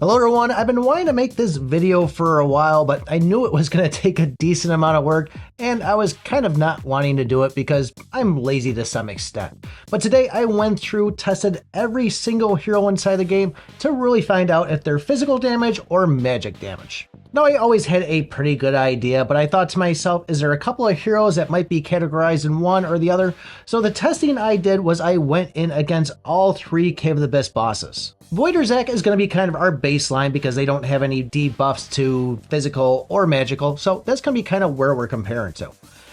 Hello everyone, I've been wanting to make this video for a while, but I knew it was going to take a decent amount of work, and I was kind of not wanting to do it because I'm lazy to some extent. But today I went through, tested every single hero inside the game to really find out if they're physical damage or magic damage. Now, I always had a pretty good idea, but I thought to myself, is there a couple of heroes that might be categorized in one or the other? So the testing I did was I went in against all three Cave of the Abyss bosses. Void or Zac is going to be kind of our baseline because they don't have any debuffs to physical or magical, so that's going to be kind of where we're comparing to.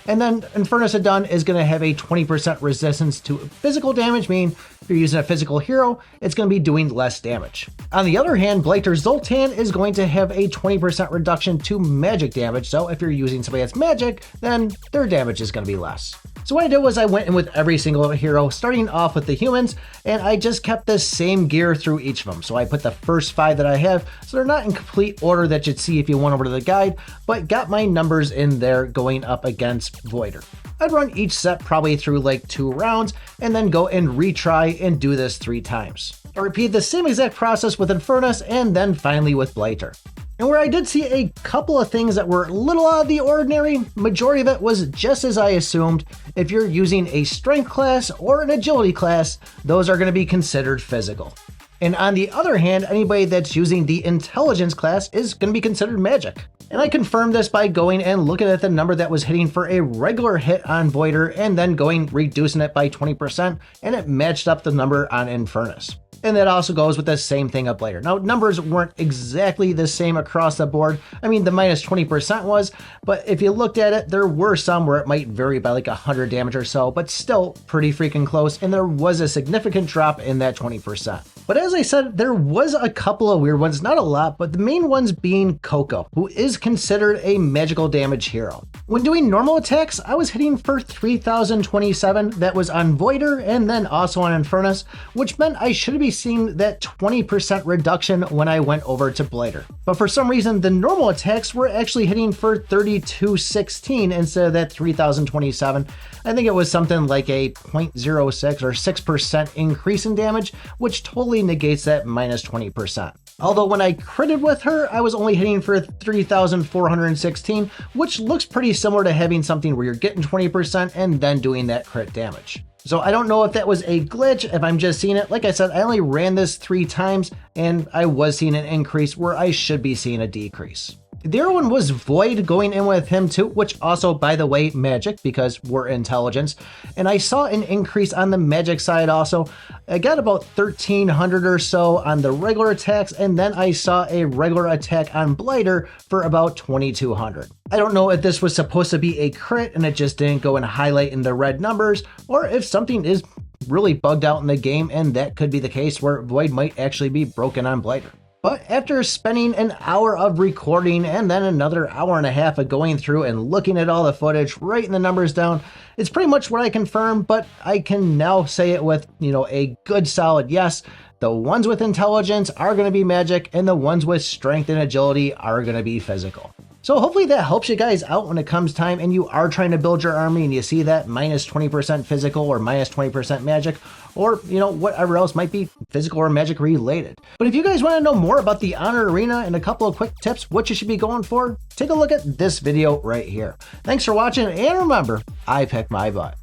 And then Infernus Adun is going to have a 20% resistance to physical damage, meaning if you're using a physical hero, it's going to be doing less damage. On the other hand, Blighter Zoltan is going to have a 20% reduction to magic damage, so if you're using somebody that's magic, then their damage is going to be less. So what I did was I went in with every single hero, starting off with the humans, and I just kept the same gear through each of them. So I put the first 5 that I have, so they're not in complete order that you'd see if you went over to the guide, but got my numbers in there going up against Voider. I'd run each set probably through like 2 rounds, and then go and retry and do this 3 times. I repeat the same exact process with Infernus, and then finally with Blighter. And where I did see a couple of things that were a little out of the ordinary, majority of it was just as I assumed. If you're using a strength class or an agility class, those are going to be considered physical. And on the other hand, anybody that's using the intelligence class is going to be considered magic. And I confirmed this by going and looking at the number that was hitting for a regular hit on Voider and then reducing it by 20%, and it matched up the number on Infernus. And that also goes with the same thing up later. Now, numbers weren't exactly the same across the board. I mean, the minus 20% was, but if you looked at it, there were some where it might vary by like 100 damage or so, but still pretty freaking close. And there was a significant drop in that 20%. But as I said, there was a couple of weird ones, not a lot, but the main ones being Coco, who is considered a magical damage hero. When doing normal attacks, I was hitting for 3027. That was on Voider and then also on Infernus, which meant I should be seeing that 20% reduction when I went over to Blighter. But for some reason, the normal attacks were actually hitting for 3216 instead of that 3027. I think it was something like a 0.06 or 6% increase in damage, which totally negates that minus 20%. Although when I critted with her, I was only hitting for 3,416, which looks pretty similar to having something where you're getting 20% and then doing that crit damage. So I don't know if that was a glitch, if I'm just seeing it. Like I said, I only ran this 3 times and I was seeing an increase where I should be seeing a decrease. The other one was Void going in with him too, which also, by the way, magic because we're intelligence. And I saw an increase on the magic side also. I got about 1300 or so on the regular attacks, and then I saw a regular attack on Blighter for about 2200. I don't know if this was supposed to be a crit and it just didn't go and highlight in the red numbers, or if something is really bugged out in the game, and that could be the case where Void might actually be broken on Blighter. But after spending an hour of recording and then another hour and a half of going through and looking at all the footage, writing the numbers down, it's pretty much what I confirmed, but I can now say it with, a good solid yes. The ones with intelligence are going to be magic, and the ones with strength and agility are going to be physical. So hopefully that helps you guys out when it comes time and you are trying to build your army and you see that minus 20% physical or minus 20% magic, or whatever else might be physical or magic related. But if you guys want to know more about the Honor Arena and a couple of quick tips what you should be going for, take a look at this video right here. Thanks for watching, and remember, I pick my butt.